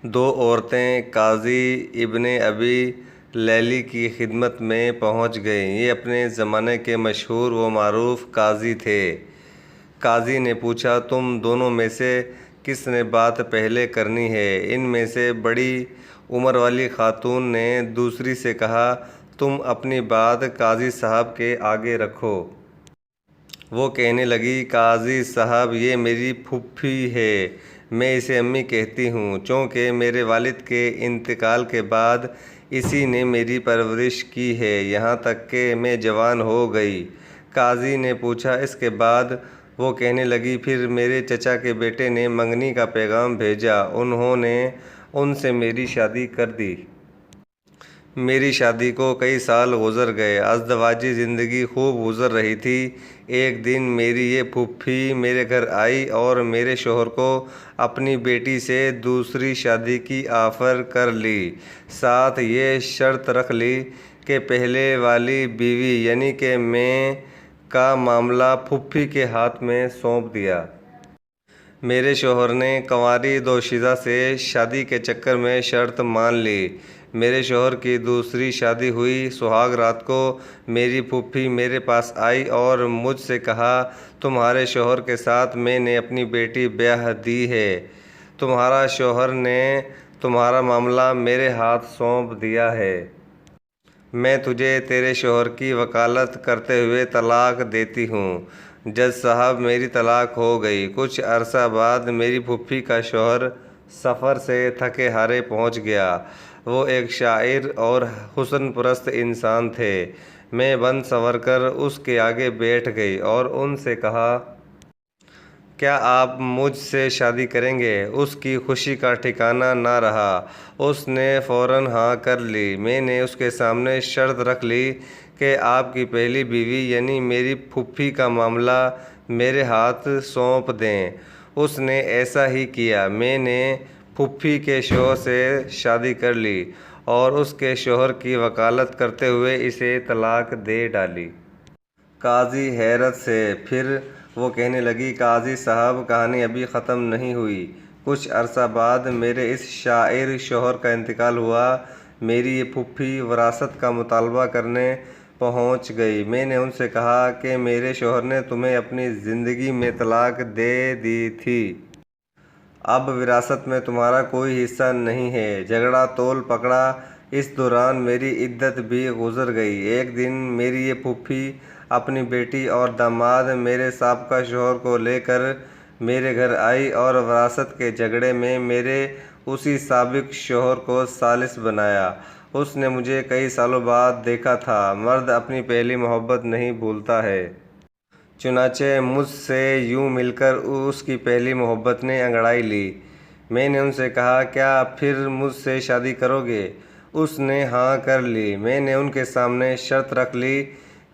دو عورتیں قاضی ابن ابی لیلی کی خدمت میں پہنچ گئیں۔ یہ اپنے زمانے کے مشہور و معروف قاضی تھے۔ قاضی نے پوچھا، تم دونوں میں سے کس نے بات پہلے کرنی ہے؟ ان میں سے بڑی عمر والی خاتون نے دوسری سے کہا، تم اپنی بات قاضی صاحب کے آگے رکھو۔ وہ کہنے لگی، قاضی صاحب، یہ میری پھوپھی ہے، میں اسے امی کہتی ہوں، چونکہ میرے والد کے انتقال کے بعد اسی نے میری پرورش کی ہے، یہاں تک کہ میں جوان ہو گئی۔ قاضی نے پوچھا، اس کے بعد؟ وہ کہنے لگی، پھر میرے چچا کے بیٹے نے منگنی کا پیغام بھیجا، انہوں نے ان سے میری شادی کر دی۔ میری شادی کو کئی سال گزر گئے، ازدواجی زندگی خوب گزر رہی تھی۔ ایک دن میری یہ پھوپھی میرے گھر آئی اور میرے شوہر کو اپنی بیٹی سے دوسری شادی کی آفر کر لی، ساتھ یہ شرط رکھ لی کہ پہلے والی بیوی یعنی کہ میں کا معاملہ پھوپھی کے ہاتھ میں سونپ دیا۔ میرے شوہر نے کنواری دوشیزہ سے شادی کے چکر میں شرط مان لی۔ میرے شوہر کی دوسری شادی ہوئی۔ سہاگ رات کو میری پھوپھی میرے پاس آئی اور مجھ سے کہا، تمہارے شوہر کے ساتھ میں نے اپنی بیٹی بیاہ دی ہے، تمہارا شوہر نے تمہارا معاملہ میرے ہاتھ سونپ دیا ہے، میں تجھے تیرے شوہر کی وکالت کرتے ہوئے طلاق دیتی ہوں۔ جج صاحب، میری طلاق ہو گئی۔ کچھ عرصہ بعد میری پھوپھی کا شوہر سفر سے تھکے ہارے پہنچ گیا۔ وہ ایک شاعر اور حسن پرست انسان تھے۔ میں بن سنور کر اس کے آگے بیٹھ گئی اور ان سے کہا، کیا آپ مجھ سے شادی کریں گے؟ اس کی خوشی کا ٹھکانہ نہ رہا، اس نے فوراً ہاں کر لی۔ میں نے اس کے سامنے شرط رکھ لی کہ آپ کی پہلی بیوی یعنی میری پھوپھی کا معاملہ میرے ہاتھ سونپ دیں۔ اس نے ایسا ہی کیا۔ میں نے پھوپھی کے شوہر سے شادی کر لی اور اس کے شوہر کی وکالت کرتے ہوئے اسے طلاق دے ڈالی۔ قاضی حیرت سے، پھر وہ کہنے لگی، قاضی صاحب، کہانی ابھی ختم نہیں ہوئی۔ کچھ عرصہ بعد میرے اس شاعر شوہر کا انتقال ہوا۔ میری یہ پھوپھی وراثت کا مطالبہ کرنے پہنچ گئی۔ میں نے ان سے کہا کہ میرے شوہر نے تمہیں اپنی زندگی میں طلاق دے دی تھی، اب وراثت میں تمہارا کوئی حصہ نہیں ہے۔ جھگڑا تول پکڑا۔ اس دوران میری عدت بھی گزر گئی۔ ایک دن میری یہ پھوپھی اپنی بیٹی اور داماد میرے سابقہ شوہر کو لے کر میرے گھر آئی اور وراثت کے جھگڑے میں میرے اسی سابق شوہر کو ثالث بنایا۔ اس نے مجھے کئی سالوں بعد دیکھا تھا۔ مرد اپنی پہلی محبت نہیں بھولتا ہے۔ چنانچہ مجھ سے یوں مل کر اس کی پہلی محبت نے انگڑائی لی۔ میں نے ان سے کہا، کیا پھر مجھ سے شادی کرو گے؟ اس نے ہاں کر لی۔ میں نے ان کے سامنے شرط رکھ لی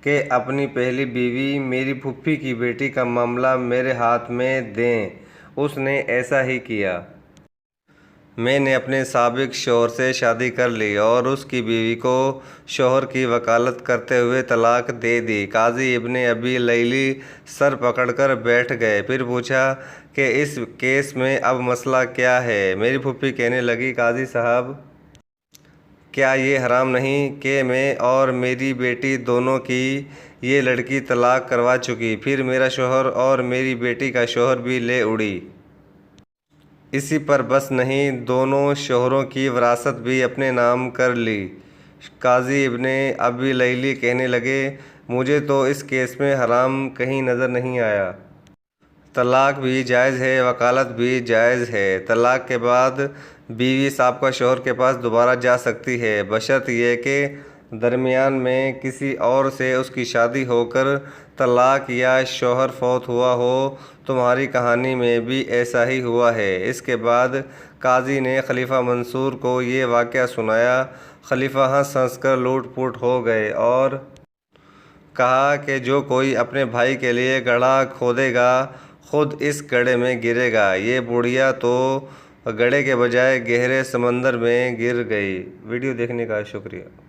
کہ اپنی پہلی بیوی میری پھوپھی کی بیٹی کا معاملہ میرے ہاتھ میں دیں۔ اس نے ایسا ہی کیا۔ میں نے اپنے سابق شوہر سے شادی کر لی اور اس کی بیوی کو شوہر کی وکالت کرتے ہوئے طلاق دے دی۔ قاضی ابن ابی لیلی سر پکڑ کر بیٹھ گئے۔ پھر پوچھا کہ اس کیس میں اب مسئلہ کیا ہے؟ میری پھوپھی کہنے لگی، قاضی صاحب، کیا یہ حرام نہیں کہ میں اور میری بیٹی دونوں کی یہ لڑکی طلاق کروا چکی، پھر میرا شوہر اور میری بیٹی کا شوہر بھی لے اڑی؟ اسی پر بس نہیں، دونوں شوہروں کی وراثت بھی اپنے نام کر لی۔ قاضی ابن ابی لیلی کہنے لگے، مجھے تو اس کیس میں حرام کہیں نظر نہیں آیا۔ طلاق بھی جائز ہے، وکالت بھی جائز ہے۔ طلاق کے بعد بیوی سابقہ شوہر کے پاس دوبارہ جا سکتی ہے، بشرط یہ کہ درمیان میں کسی اور سے اس کی شادی ہو کر طلاق یا شوہر فوت ہوا ہو۔ تمہاری کہانی میں بھی ایسا ہی ہوا ہے۔ اس کے بعد قاضی نے خلیفہ منصور کو یہ واقعہ سنایا۔ خلیفہ ہنس ہنس کر لوٹ پوٹ ہو گئے اور کہا کہ جو کوئی اپنے بھائی کے لیے گڑھا کھودے گا خود اس گڑھے میں گرے گا۔ یہ بڑھیا تو گڑھے کے بجائے گہرے سمندر میں گر گئی۔ ویڈیو دیکھنے کا شکریہ۔